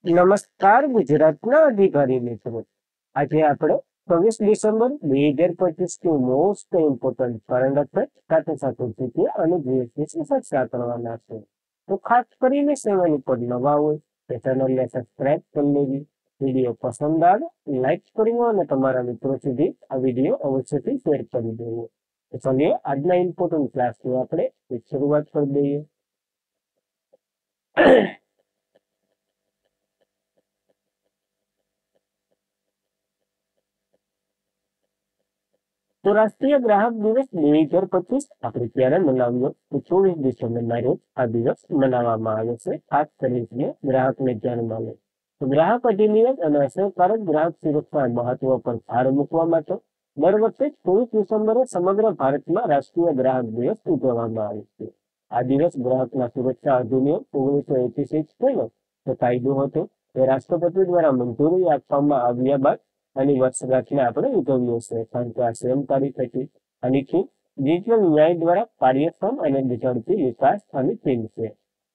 નમસ્કાર ગુજરાતના અધિકારી મિત્રો. આજે આપણે 24 ડિસેમ્બર 2025 નું મોસ્ટ ઇમ્પોર્ટન્ટ કરંટ અફેર સાથે સાથે જીકે અને જીએસ વિશે ચર્ચા કરવાના છે. તો ખાસ કરીને ચેનલ ઉપર નવા હોય તો ચેનલને સબસ્ક્રાઇબ કરી લેવી, વિડીયો પસંદ આવે લાઈક કરવો અને તમારા મિત્રો સુધી આ વિડીયો અવશ્યથી શેર કરી દેવો. તો ચલીએ આજના ઇમ્પોર્ટન્ટ ક્લાસની આપણે શરૂઆત કરી દઈએ. તો રાષ્ટ્રીય ગ્રાહક દિવસ 2025 આપણે ક્યારે મનાવ્યો? તો 24 ડિસેમ્બરના રોજ આ દિવસ મનાવવામાં આવે છે, ખાસ કરીને ગ્રાહકને ધ્યાનમાં લે. તો ગ્રાહક અધિનિયમ અને અસરકારક ગ્રાહક સુરક્ષા મહત્વ પર ભાર મૂકવા માટે દર વર્ષે 24 ડિસેમ્બરે સમગ્ર ભારતમાં રાષ્ટ્રીય ગ્રાહક દિવસ ઉજવવામાં આવે છે. આ દિવસ ગ્રાહકના સુરક્ષા અધિનિયમ 1986 થયો તો કાયદો હતો એ રાષ્ટ્રપતિ દ્વારા મંજૂરી આપવામાં આવ્યા બાદ આની વર્ષગાંઠને આપણે ઉજવીએ છીએ, કારણ કે આ સેમ તારીખ હતી. આનીથી ડિજિટલ ન્યાય દ્વારા કાર્યક્ષમ અને ઝડપી વિકાસ અને થીમ છે.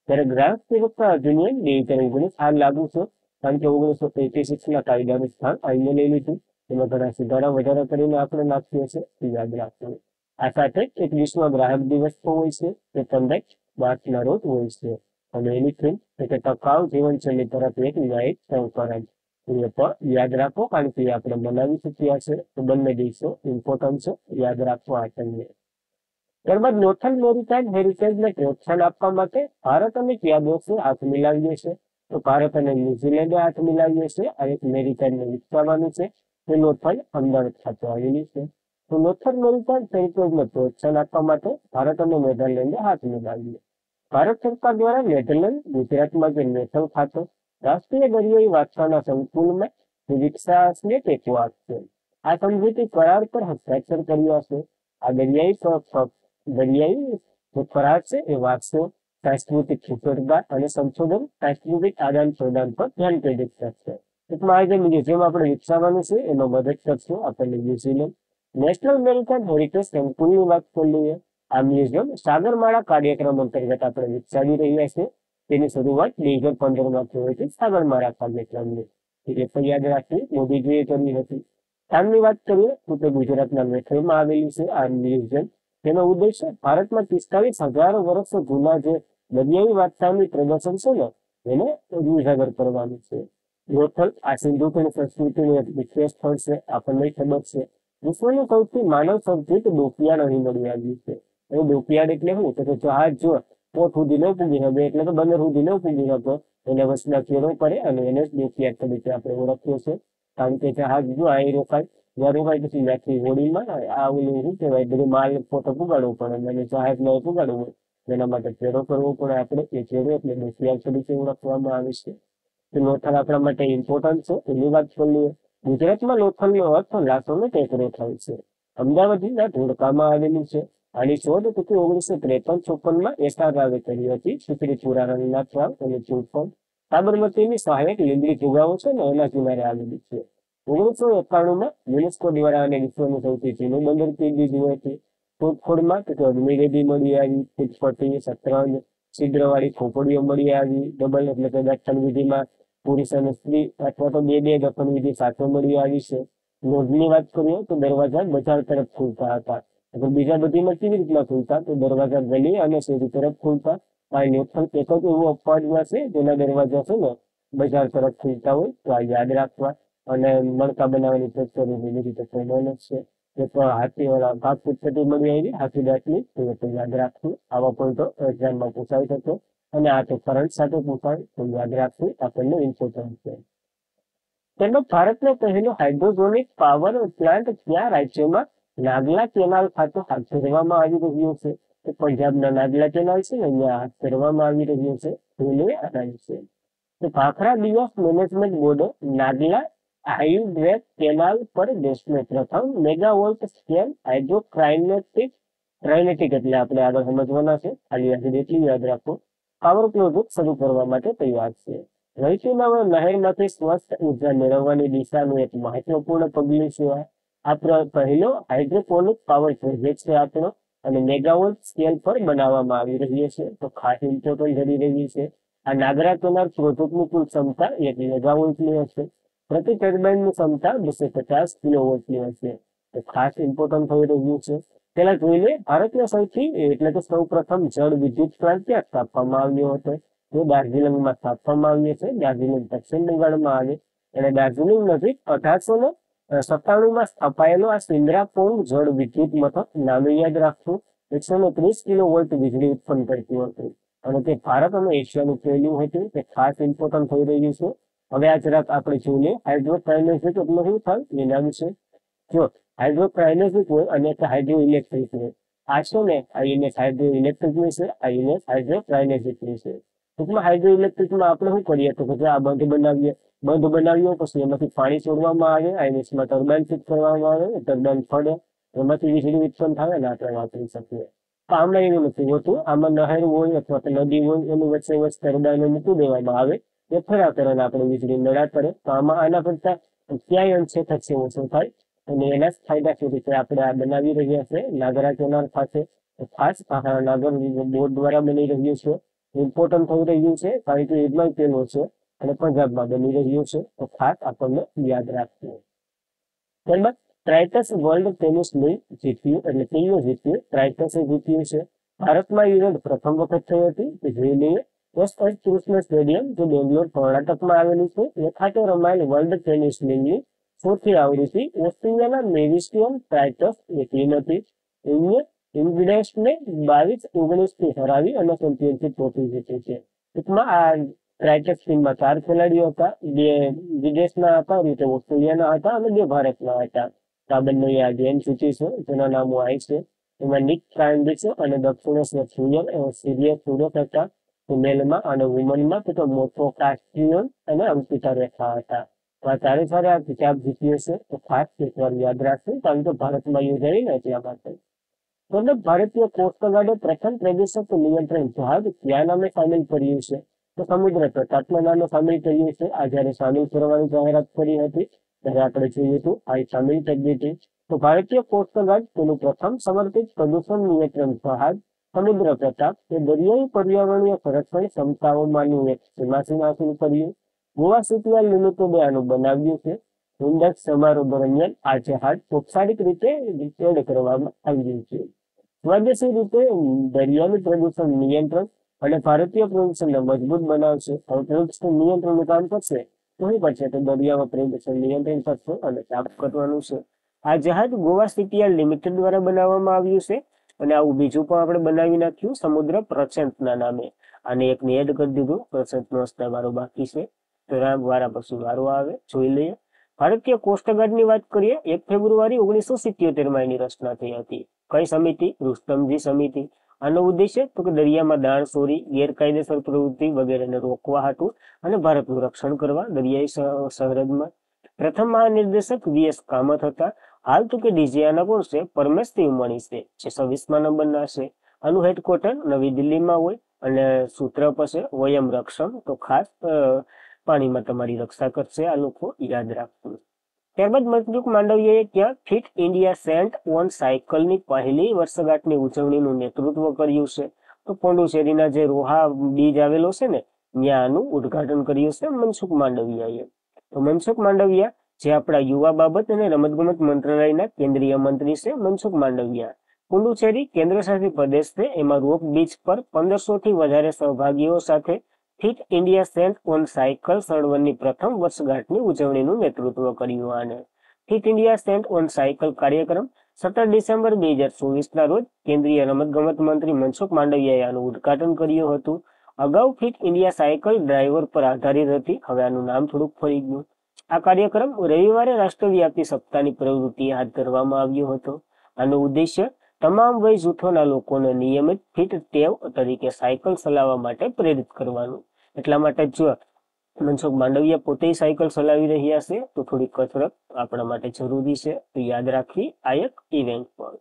ત્યારે ગ્રાહક સુરક્ષા અધિનિયમ 2019 હાલ લાગુ છે, કારણ કે 1986 કાયદાનું સ્થાન આઈને લઈ લીધું. એમાં ઘણા સુધારા વધારા કરીને આપણે નાખીએ છીએ, યાદ રાખવું. આ સાથે એક વિશ્વ ગ્રાહક દિવસ પણ હોય છે, તે 15 માર્ચના રોજ હોય છે, અને એની થીમ એટલે ટકાઉ જીવનશૈલી તરફ એક ન્યાયિક સંકલન. એ પણ યાદ રાખો, કારણ કે આપણે બનાવી ચૂક્યા છે, તો બંને દિવસો ઇમ્પોર્ટન્ટ છે, યાદ રાખવા આપણને. ત્યારબાદ નોર્થન મેરીટાઈમ હેરિટેજને પ્રોત્સાહન આપવા માટે ભારત અને કયા દેશે હાથ મિલાવીએ છે? તો ભારત અને ન્યુઝીલેન્ડે હાથ મિલાવીએ છે. આ એક મેરીટાઈમને વિકસાવવાનું છે, તે નોર્થન અમદાવાદ ખાતે આવેલી છે. તો નોર્થન મેરીટાઈમ હેરિટેજને પ્રોત્સાહન આપવા માટે ભારત અને નેધરલેન્ડે હાથ મિલાવીએ. ભારત સરકાર દ્વારા નેધરલેન્ડ ગુજરાતમાં જે નેથલ ખાતે રાષ્ટ્રીય દરિયાઈ વારસાના સંકુલમાં વિકાસને ટેકો આપશે. આ સમજૂતી કરાર પર હસ્તાક્ષર કર્યા છે. આ દરિયાઈ જે કરાર છે એ વારસો, સાંસ્કૃતિક સુસરતા અને સંશોધન, સાંસ્કૃતિક આદાન પ્રદાન પર ધ્યાન કેન્દ્રિત કરશે. ટૂંકમાં આ જે મ્યુઝિયમ આપણે વિકસાવવાનું છે એમાં મદદ કરશે આપણને ન્યુઝીલેન્ડ. નેશનલ મેરીટાઈમ હેરિટેજ સંકુલની વાત કરી લઈએ. આ મ્યુઝિયમ સાગરમાળા કાર્યક્રમ અંતર્ગત આપણે વિકસાવી રહ્યા છે. તેની શરૂઆત 2015માં થઈ હતી સાગરમાળા કાર્યક્રમની. એ પણ યાદ રાખવી, મોદીજીએ કરી હતી. સ્થાનની વાત કરીએ તો તે ગુજરાતના મેથલમાં આવેલી છે આ મ્યુઝિયમ. તેનો ઉદ્દેશ્ય ભારતમાં 45,000 વર્ષ જૂના જે દરિયાઈ વારસાની પ્રદર્શન છે ને એને ઉજાગર કરવાનું છે. લોથલ આ સિંધુ ખીણ સંસ્કૃતિનું એક વિશેષ સ્થળ છે, આપણને ખબર છે. વિશ્વનું સૌથી માનવ સર્જિત ડોકયાર્ડ અહીં મળી આવ્યું છે. એ ડોકયાર્ડ એટલે શું? તો જહાજ જો પોર્ટ સુધી ન પૂગી શકે, એટલે કે બંદર સુધી ન પૂગી શકો, એને વચના ફેરો પડે અને એને જ ડોકયાર્ડ તરીકે આપણે ઓળખીએ છીએ. કારણ કે જહાજ જો અહીં રોકાય, જ્યાં રોકાય પછી ત્યાંથી હોડીમાં આ ઓલું શું કહેવાય, બધું માલ પોતે પુગાડવો પડે, અને જહાજ ન પુગાડવું હોય એના માટે ફેરો કરવો પડે આપણે. એ ફેરો એટલે ડોકયાર્ડ તરીકે ઓળખવામાં આવે છે. લોથલ આપણા માટે ઇમ્પોર્ટન્ટ છે, એની વાત કરી લઈએ. ગુજરાતમાં લોથલનો અર્થ લાસોનો ટેકરો થાય છે. અમદાવાદના ધોળકામાં આવેલું છે. આની શોધ 1953-54માં એસઆર રાવે કરી હતી. શ્રી પુરાણનાથ રાવ અને ચૂંટફળ સાબરમતીની સહાયક લીંબડી જુગાઓ છે ને એના કિનારે આવેલી છે. 1991માં યુનેસ્કો દ્વારા અને વિશ્વનું સૌથી જૂનું બંદર કીધી હતી. શોધખોળમાં અગ્નિવેદી મળી આવી, ફૂટપટ્ટી, શતરંજ, છિદ્રવાળી ખોપડીઓ મળી આવી. ડબલ એટલે કે દર્શન વિધિમાં પુરુષ અને સ્ત્રી અથવા તો બે દફન વિધિ સાથે મળી આવી છે. લોજની વાત કરીએ તો દરવાજા બજાર તરફ ખુલતા હતા. બીજા બધીમાં કેવી રીતના ખુલતા? તો દરવાજા ગલી અને શેરી તરફ ખુલતા. આ નેથલ એક જ એવું અપવાદમાં છે જેના દરવાજા છે ને બજાર તરફ ખુલતા હોય, તો આ યાદ રાખવા. અને મણકા બનાવવાની ફેક્ટરી બધી રીતે કોમન જ છે. એક હાથી ભાગ ફૂટપટ્ટી મળી આવી, હાથી દાંતની, તો યાદ રાખવું. આવા પોઈન્ટો એક્ઝામમાં પૂછાઈ શકે, અને આ તો કરંટ સાથે પૂછાય, તો યાદ રાખવું આપણને ઇમ્પોર્ટન્ટ છે. તેનો ભારતનો પહેલો હાઇડ્રોજોનિક પાવર પ્લાન્ટ કયા રાજ્યમાં નાગલા કેનાલ ખાતે હાથ ધરવામાં આવી રહ્યો છે? તો પંજાબના નાગલા કેનાલ છે ને અહીંયા હાથ ધરવામાં આવી રહ્યો છે. રેલવે અનાજ છે. તો ભાખરા દિવસ મેનેજમેન્ટ બોર્ડે નાગલા હાઇડ્રેટ કેનાલ પર દેશને પ્રથમ મેગાવોલ્ટ સ્કેલ હાઇડ્રોક્રાઇનેટિક એટલે આપણે આગળ સમજવાના છે, ખાલી એટલી યાદ રાખો, પાવર પ્રોજેક્ટ શરૂ કરવા માટે તૈયાર છે. રહીશુના નહેરમાંથી સ્વસ્થ ઉર્જા મેળવવાની દિશાનું એક મહત્વપૂર્ણ પગલું છે. આ પહેલો હાઇડ્રોપોનિક પાવર પ્રોજેક્ટ છે આપણો, અને મેગાવોલ્ટ સ્કેલ પર બનાવવામાં આવી રહ્યો છે. તો ખાસ ઇમ્પોર્ટન્ટ જડી રહી છે. આ નાગરા કેનાલ પ્રોજેક્ટની કુલ ક્ષમતા 1 મેગાવોલ્ટની હશે. પ્રતિ ટર્બાઇનની ક્ષમતા 250 કિલોવોલ્ટની હશે. તો ખાસ ઇમ્પોર્ટન્ટ થઈ રહ્યું છે. પેલા જોઈ લે, ભારતના સૌથી એટલે કે સૌ પ્રથમ જળ વિદ્યુત પ્લાન્ટ ક્યાં સ્થાપવામાં આવ્યો હતો? તો દાર્જિલિંગમાં સ્થાપવામાં આવ્યો છે. દાર્જિલિંગ પશ્ચિમ બંગાળમાં આવે અને દાર્જિલિંગ નજીક 1897માં સ્થાપાયેલો આ સિન્દ્રાપોંગ જળ વિદ્યુત મથક નામે યાદ રાખવું. 130 કિલોવોલ્ટ વીજળી ઉત્પન્ન કરતું હતું અને તે ભારત અને એશિયાનું પહેલું હતું. તે ખાસ ઇમ્પોર્ટન્ટ થઈ રહ્યું છે. હવે આ જરાક આપણે જોઈએ હાઇડ્રોકાઇનેસિસ એટલે શું થાય એના વિશે. જો હાઇડ્રોકાઇનેસિસ હોય અને હાઇડ્રો ઇલેક્ટ્રિક હોય, આ છે ને આ ઇમેજ હાઇડ્રો ઇલેક્ટ્રિકની છે, આ ઇમેજ હાઇડ્રોકાઇનેસિસની છે. ટૂંકમાં હાઇડ્રો ઇલેક્ટ્રિકમાં આપણે શું કરીએ તો કે આ બંધ બનાવીએ પછી એમાંથી પાણી છોડવામાં આવે, આ ઇમેજમાં ટર્બાઇન ફિટ કરવામાં આવે, ટર્બાઇન ફરે, એમાંથી વીજળી ઉત્પન્ન થાય અને આપણે વાપરી શકીએ. તો આમાં એવું નથી હોતું. આમાં નહેર હોય અથવા તો નદી હોય એની વચ્ચે ટર્બાઇનો મૂકી દેવામાં આવે, એ ફર્યા કરે અને આપણે વીજળી નડા કરે. તો આમાં આના કરતા ક્યાંય અંશે થશે ઓછો થાય અને એના જ ફાયદા સ્વરૂપે આપણે આ બનાવી રહ્યા છે નાગરા કેનાલ પાસે. ખાસ નાગર બોર્ડ દ્વારા બની રહ્યું છે. ઇમ્પોર્ટન્ટ થઈ રહ્યું છે કારણ કે એમાં પેલો છે અને પંજાબમાં બની રહ્યું છે. તો ખાસ આપણને યાદ રાખવું. ત્યારબાદ ટ્રાઇટસ વર્લ્ડ ટેનિસ લીગ જીત્યું એટલે કેવું જીત્યું? ટ્રાઇટસે જીત્યું છે. ભારતમાં ઇવેન્ટ પ્રથમ વખત થઈ હતી. તે જોઈ લઈએ. એસ.એસ. કૃષ્ણ સ્ટેડિયમ જે બેંગ્લોર કર્ણાટકમાં આવેલું છે એ ખાતે રમાયેલ વર્લ્ડ ટેનિસ લીગની ચોથી આવૃત્તિ ઓસ્ટ્રેલિયાના મેરિસ્ટિયન ટ્રાઇટસ એ ટીમ હતી. ઇંગ્લેન્ડને 22-19 થી હરાવી અને ચેમ્પિયનશિપ ટ્રોફી જીતી છે. ટૂંકમાં આ ટ્રાઇટસ ટીમમાં 4 ખેલાડીઓ હતા. 2 વિદેશના હતા, રીતે ઓસ્ટ્રેલિયાના હતા અને 2 ભારતના હતા. આ બંને આ ગેમ જીતી છે જેના નામો આય છે. એમાં નિક કાઇન્ડિસ અને દક્ષિણેશ્વર સિરિયસ સુરત હતા મેલમાં અને વુમનમાં તો મોટો કાસ્ટિયન અને અંકિતા રેખા હતા. તો આ ચારે આ ખિતાબ જીત્યો છે. તો ખાસ એકવાર યાદ રાખશે કારણ કે ભારતમાં યોજાઈ ને એટલા માટે. મતલબ ભારતીય કોસ્ટગાર્ડે પ્રથમ પ્રદેશક નિયંત્રણ જહાજ કયા નામે સામેલ કર્યું છે? તો સમુદ્ર પ્રતાપના નામે સામેલ કર્યું છે. આ જયારે સામેલ કરવાની જાહેરાત કરી હતી ત્યારે આપણે જોયું હતું આ સામેલ કરી હતી. તો ભારતીય કોસ્ટગાર્ડ તેનું પ્રથમ સમર્પિત પ્રદૂષણ નિયંત્રણ જહાજ સમુદ્ર પ્રતાપ એ દરિયાઈ પર્યાવરણીય સંરક્ષણ ક્ષમતાઓમાંનું એક સીમાસી હાંસલ કર્યું. ગોવા શિપયાર્ડ લિમિટેડે આનું બનાવ્યું છે. ઇન્ડેક્સ સમારોહ દરમિયાન આ જહાજ ઔપચારિક રીતે રિપેર કરવામાં આવ્યું છે. સ્વદેશી રીતે દરિયાનું પ્રદૂષણ નિયંત્રણ અને ભારતીય પ્રદૂષણને મજબૂત બનાવશે. પ્રદૂષણ નિયંત્રણનું કામ કરશે તો શું કરશે? તો દરિયામાં પ્રદૂષણ નિયંત્રણ કરશે અને કામ કરવાનું છે. આ જહાજ ગોવા શિપયાર્ડ લિમિટેડ દ્વારા બનાવવામાં આવ્યું છે અને આવું બીજું પણ આપણે બનાવી નાખ્યું સમુદ્ર પ્રશાંતના નામે. આને એક એડ કરી દીધું. પ્રશાંતનો મારો બાકી છે તો રામ વારા પછી વારો આવે. જોઈ લઈએ. ભારતીય કોસ્ટગાર્ડની વાત કરીએ. 1 ફેબ્રુઆરી 1977માં એની રચના થઈ હતી. કઈ સમિતિ? રુસ્તમજી સમિતિ. આનો ઉદ્દેશ્ય તો કે દરિયામાં દાણચોરી, ગેરકાયદેસર પ્રવૃત્તિ વગેરેને રોકવા હતું અને ભારતનું રક્ષણ કરવા દરિયાઈ સરહદમાં. પ્રથમ મહાનિર્દેશક વી.એસ. કામત હતા. હાલ તો કે ડીજીઆના કોણ છે? પરમેશ શિવમણી છે જે 26મા નંબરના છે. આનું હેડક્વાર્ટર નવી દિલ્હીમાં હોય અને સૂત્ર પાસે વયમ રક્ષણ. તો ખાસ પાણીમાં તમારી રક્ષા કરશે આ લોકો, યાદ રાખવું. ત્યારબાદ મનસુખ માંડવિયાએ ક્યાં ફિટ ઇન્ડિયા સેન્ટ ઓન સાયકલની પહેલી વર્ષગાંઠની ઉજવણીનું નેતૃત્વ કર્યું છે? તો પોંડુચેરીના જે રોહા બીચ આવેલો છે ને ત્યાં આનું ઉદઘાટન કર્યું છે મનસુખ માંડવિયાએ. તો મનસુખ માંડવિયા જે આપણા યુવા બાબત અને રમતગમત મંત્રાલયના કેન્દ્રીય મંત્રી છે મનસુખ માંડવિયા. પુડુચેરી કેન્દ્રશાસિત પ્રદેશ છે. એમાં રોક બીચ પર 1500 થી વધારે સહભાગીઓ સાથે ફિટ ઇન્ડિયા સેન્ટ ઓન સાયકલ ચળવળની પ્રથમ વર્ષગાંઠની ઉજવણીનું નેતૃત્વ કર્યું. આને ફિટ ઇન્ડિયા સેન્ટ ઓન સાયકલ કાર્યક્રમ 17 ડિસેમ્બર 2024ના રોજ કેન્દ્રીય રમતગમત મંત્રી મનસુખ માંડવિયાએ આનું ઉદઘાટન કર્યું હતું. અગાઉ ફિટ ઇન્ડિયા સાયકલ ડ્રાઈવર પર આધારિત હતી. હવે આનું નામ થોડુંક ફરી ગયું. આ કાર્યક્રમ રવિવારે રાષ્ટ્રવ્યાપી સપ્તાહની પ્રવૃત્તિ હાથ ધરવામાં આવ્યો હતો. આનો ઉદ્દેશ્ય તમામ વય જૂથોના લોકોને નિયમિત ફિટ ટેવ તરીકે સાયકલ ચલાવવા માટે પ્રેરિત કરવાનું. એટલા માટે જો મનસુખ માંડવિયા પોતે સાયકલ ચલાવી રહ્યા છે તો થોડી કસરત આપણા માટે જરૂરી છે. તો યાદ રાખવી આ એક ઇવેન્ટ પર.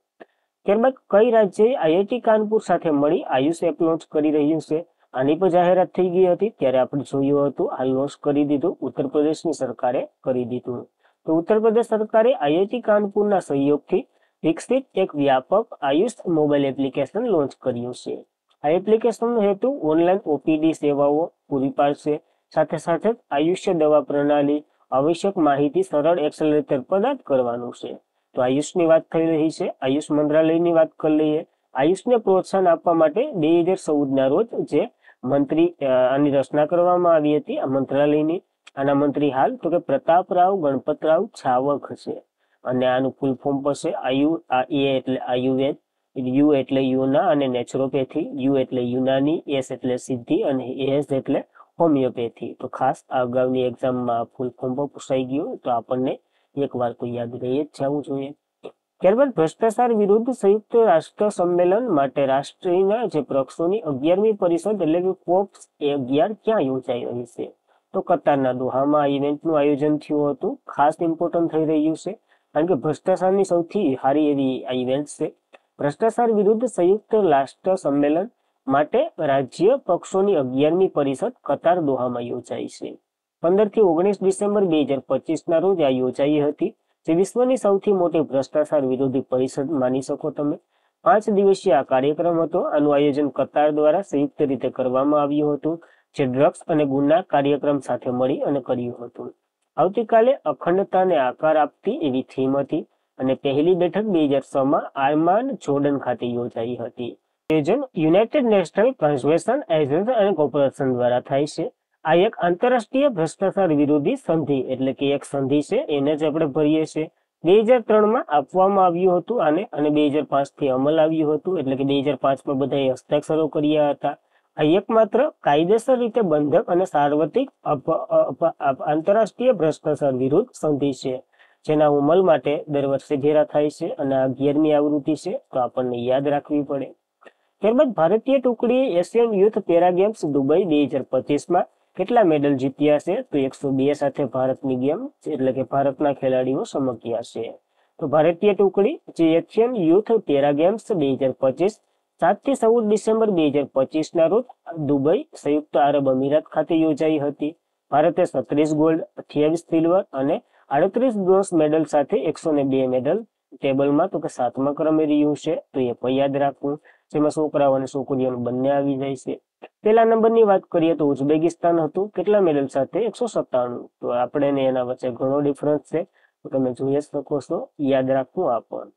ત્યારબાદ કઈ રાજ્યએ આઈઆઈટી કાનપુર સાથે મળી આયુષ એપ લોન્ચ કરી રહ્યું છે? આની પર જાહેરાત થઈ ગઈ હતી ત્યારે આપણે જોયું હતું. આ લોન્ચ કરી દીધું ઉત્તર પ્રદેશની સરકારે કરી દીધું. તો ઉત્તર પ્રદેશ સરકારે આઈઆઈટી કાનપુરના સહયોગથી વિકસિત એક વ્યાપક આયુષ મોબાઈલ એપ્લિકેશન લોન્ચ કર્યું છે. આ એપ્લિકેશનનો હેતુ ઓનલાઈન ઓપીડી સેવાઓ, પૂરી પાડશે. સાથે સાથે આયુષ્ય દવા પ્રણાલી આવશ્યક માહિતી સરળ એક્સેલરેટર પ્રદાન કરવાનું છે. તો આયુષની વાત થઈ રહી છે, આયુષ મંત્રાલયની વાત કરી લઈએ. આયુષને પ્રોત્સાહન આપવા માટે 2014ના રોજ જે આની રચના કરવામાં આવી હતી આ મંત્રાલયની. આના મંત્રી હાલ તો કે પ્રતાપરાવ ગણપતરાવ છાવક છે. અને આનું ફૂલ ફોર્મ પડશે એ એટલે આયુર્વેદ, યુ એટલે યુના અને નેચરોપેથી, યુ એટલે યુનાની, એસ એટલે સિદ્ધિ અને એસ એટલે હોમિયોપેથી. તો ખાસ આ અગાઉની એક્ઝામમાં ફૂલ ફોર્મ પર પૂછાઈ ગયું, તો આપણને એકવાર તો યાદ રહી જ જવું જોઈએ. ત્યારબાદ ભ્રષ્ટાચાર વિરુદ્ધ સંયુક્ત રાષ્ટ્ર સંમેલન માટે રાષ્ટ્રીય જે પક્ષોની 11મી પરિષદ એટલે કે કોપ્સ 11 ક્યાં યોજાઈ રહી છે? તો કતારના દોહામાં આ ઇવેન્ટનું આયોજન થયું હતું. ખાસ ઇમ્પોર્ટન્ટ થઈ રહ્યું છે કારણ કે ભ્રષ્ટાચારની સૌથી સારી એવી આ ઇવેન્ટ છે. ભ્રષ્ટાચાર વિરુદ્ધ સંયુક્ત રાષ્ટ્ર સંમેલન માટે રાજ્ય પક્ષોની 11મી પરિષદ કતાર દોહામાં યોજાઈ છે. 15 થી 19 ડિસેમ્બર 2025ના રોજ આ યોજાઈ હતી, જે વિશ્વની સૌથી મોટી ભ્રષ્ટાચાર વિરોધી પરિષદ માની શકો તમે. 5 દિવસીય આ કાર્યક્રમ હતો. આનું આયોજન કતાર દ્વારા સંયુક્ત રીતે કરવામાં આવ્યું હતું, જે ડ્રગ્સ અને ગુના કાર્યક્રમ સાથે મળી અને કર્યું હતું. આવતીકાલે અખંડતાને આકાર આપતી એવી થીમ હતી અને પહેલી બેઠક 2006માં આર્માન જોર્ડન ખાતે યોજાઈ હતી. આયોજન યુનાઇટેડ નેશનલ કન્ઝર્વેશન એજન્સી અને કોર્પોરેશન દ્વારા થાય છે. આ એક આંતરરાષ્ટ્રીય ભ્રષ્ટાચાર વિરોધી સંધિ એટલે કે એક સંધિ છે, એને જ આપણે ભરીએ છીએ. 2003માં આપવામાં આવ્યું હતું આને, અને 2005થી અમલ આવ્યું હતું, એટલે કે 2005માં બધાએ હસ્તાક્ષરો કર્યા હતા. આ એકમાત્ર કાયદેસર રીતે બંધક અને સાર્વત્રિક આંતરરાષ્ટ્રીય ભ્રષ્ટાચાર વિરુદ્ધ સંધિ છે, જેના અમલ માટે દર વર્ષે ભેરા થાય છે અને આ 11મી આવૃત્તિ છે, તો આપણને યાદ રાખવી પડે. ત્યારબાદ ભારતીય ટુકડીએ Asian youth para games Dubai 2025માં કેટલા મેડલ જીત્યા છે? તો 102 સાથે ભારતની ગેમ એટલે કે ભારતના ખેલાડીઓ ચમક્યા છે. તો ભારતીય ટુકડી જે એશિયન યુથ પેરા ગેમ્સ 2025 7 થી 14 ડિસેમ્બર 2025ના રોજ દુબઈ સંયુક્ત આરબ અમીરાત ખાતે યોજાઈ હતી. ભારતે 36 ગોલ્ડ, 28 સિલ્વર અને 38 બ્રોન્ઝ મેડલ સાથે 102 મેડલ ટેબલમાં તો કે 7મા ક્રમે રહ્યું છે, તો એ પણ યાદ રાખવું, જેમાં છોકરાઓ અને છોકરીઓ બંને આવી જાય છે. પહેલા નંબરની વાત કરીએ તો ઉઝબેકિસ્તાન હતું, કેટલા મેડલ સાથે? 197. તો આપણે એના વચ્ચે ઘણો ડિફરન્સ છે, તો તમે જોઈ શકો છો, યાદ રાખવું આ પણ.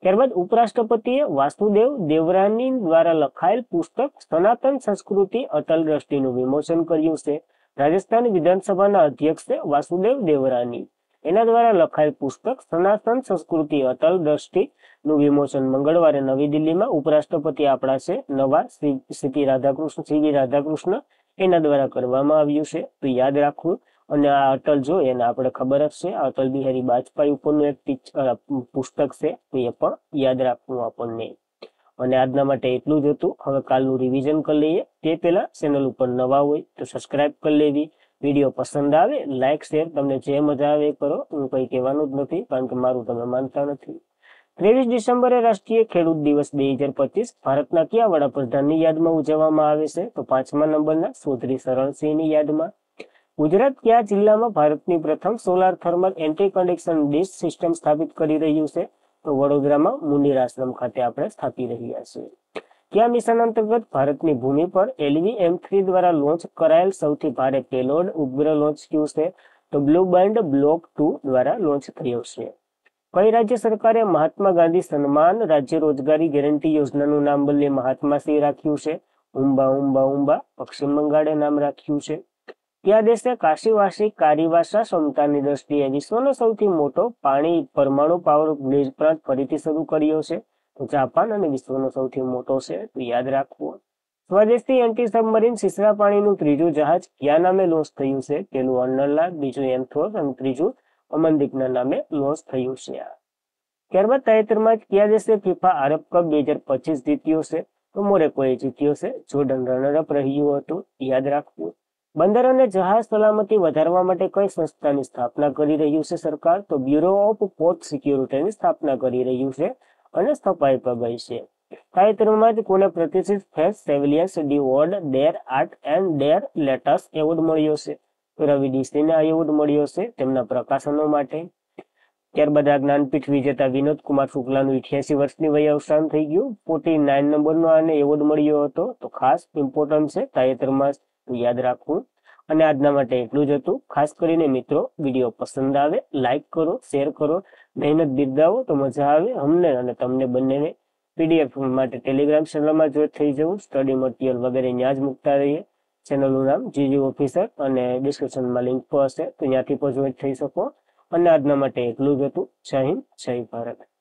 ત્યારબાદ ઉપરાષ્ટ્રપતિએ વાસુદેવ દેવરાની દ્વારા લખાયેલ પુસ્તક સનાતન સંસ્કૃતિ અટલ દ્રષ્ટિનું વિમોચન કર્યું છે. રાજસ્થાન વિધાનસભાના અધ્યક્ષ છે વાસુદેવ દેવરાની. એના દ્વારા લખાયેલ પુસ્તક સનાતન સંસ્કૃતિ અટલ દ્રષ્ટિ નું વિમોચન મંગળવારે નવી દિલ્હીમાં ઉપરાષ્ટ્રપતિ આપણા છે નવા સીવી રાધાકૃષ્ણ એના દ્વારા કરવામાં આવ્યું છે, તો યાદ રાખવું. અને આ અટલ જો એને આપણે ખબર જ છે, અટલ બિહારી વાજપેયી ઉપરનું એક પુસ્તક છે, તો એ પણ યાદ રાખવું આપણને. અને આજના માટે એટલું જ હતું. હવે કાલનું રિવિઝન કરી લઈએ. તે પહેલા ચેનલ ઉપર નવા હોય તો સબસ્ક્રાઇબ કરી લેવી. વિડીયો પસંદ આવે લાઇક શેર, તમને જે મજા આવે એ કરો. હું કંઈ કહેવાનું જ નથી કારણ કે મારું તમે માનતા નથી. 23 ડિસેમ્બરે રાષ્ટ્રીય ખેડૂત દિવસ 2025 ભારતના કયા વડાપ્રધાનની યાદમાં ઉજવવામાં આવે છે? તો 5મા નંબરના ચૌધરી શરણસિંહની યાદમાં. ગુજરાત કયા જિલ્લામાં ભારતની પ્રથમ solar thermal anti conduction dish system સ્થાપિત કરી રહ્યું છે? તો વડોદરામાં મુનિર આશ્રમ ખાતે આપણે સ્થાપી રહ્યા છીએ. કયા મિશન અંતર્ગત ભારતની ભૂમિ પર LV-M3 દ્વારા લોન્ચ કરાયેલ સૌથી ભારે પેલોડ ઉપગ્રહ લોન્ચ થયું છે? તો બ્લુ બાર્ડ બ્લોક 2 દ્વારા લોન્ચ થયો છે. કઈ રાજ્ય સરકારે મહાત્મા ગાંધી સન્માન રાજ્ય રોજગારી ગેરંટી યોજનાનું નામ બદલી મહાત્મા સિંહ રાખ્યું છે? ઉંબા ઉંબા ઉંબા પશ્ચિમ બંગાળે નામ રાખ્યું છે. કયા દેશે કાશીવાસી કારીવાસા ક્ષમતાની દ્રષ્ટિએ વિશ્વનો સૌથી મોટો પાણી પરમાણુ પાવર ગ્લેજ પ્લાન્ટ ફરીથી શરૂ કર્યો છે? તો જાપાન, અને વિશ્વનો સૌથી મોટો છે, તો યાદ રાખવું. સ્વદેશી એન્ટી સબમરીન સિસરા પાણીનું ત્રીજું જહાજ કયા નામે લોન્ચ થયું છે? પેલું અન્નરલાલ, બીજું એન્થ્રોસ અને ત્રીજું અમનદીપના નામે લોન્ચ થયું છે. ત્યારબાદ તાજેતરમાં કયા દેશે ફિફા આરબ કપ 2025 જીત્યો છે? તો મોરેકોએ જીત્યો છે. જોર્ડન રનરઅપ રહ્યું હતું, યાદ રાખવું. બંદર અને જહાજ સલામતી વધારવા માટે કઈ સંસ્થાની સ્થાપના કરી રહ્યું છે સરકાર? તો બ્યુરો ઓફ પોર્ટ સિક્યુરિટીની સ્થાપના કરી રહ્યું છે અને સ્થપાઈ પર ગઈ છે. તાજેતરમાં જ કોને પ્રતિષ્ઠિત ફેસ સેવિલિયન્સ ડિવોર્ડ ડેર આર્ટ એન્ડ ડેર લેટસ એવોર્ડ મળ્યો છે? તો રવિ ડીસીને આ એવોર્ડ મળ્યો છે તેમના પ્રકાશનો માટે. ત્યારબાદ આ જ્ઞાનપીઠ વિજેતા વિનોદ કુમાર શુક્લાનું 88 વર્ષની વયે અવસાન થઈ ગયું. 49 નંબરનો આને એવોર્ડ મળ્યો હતો, તો ખાસ ઇમ્પોર્ટન્ટ છે. તાજેતરમાં તો યાદ રાખવું. અને આજના માટે એટલું જ હતું. ખાસ કરીને મિત્રો વિડીયો પસંદ આવે લાઈક કરો, શેર કરો, મહેનત બિરદાવો તો મજા આવે અમને અને તમને બંનેને. પીડીએફ માટે ટેલિગ્રામ ચેનલમાં જોઈન્ટ થઈ જવું. સ્ટડી મટીરિયલ વગેરે ત્યાં જ મૂકતા રહીએ. ચેનલનું નામ જીજી ઓફિસર અને ડિસ્ક્રિપ્શનમાં લિંક પર હશે તો ત્યાંથી પણ જોઈન્ટ થઈ શકો. અને આજના માટે એટલું જ હતું. જય હિન્દ, જય ભારત.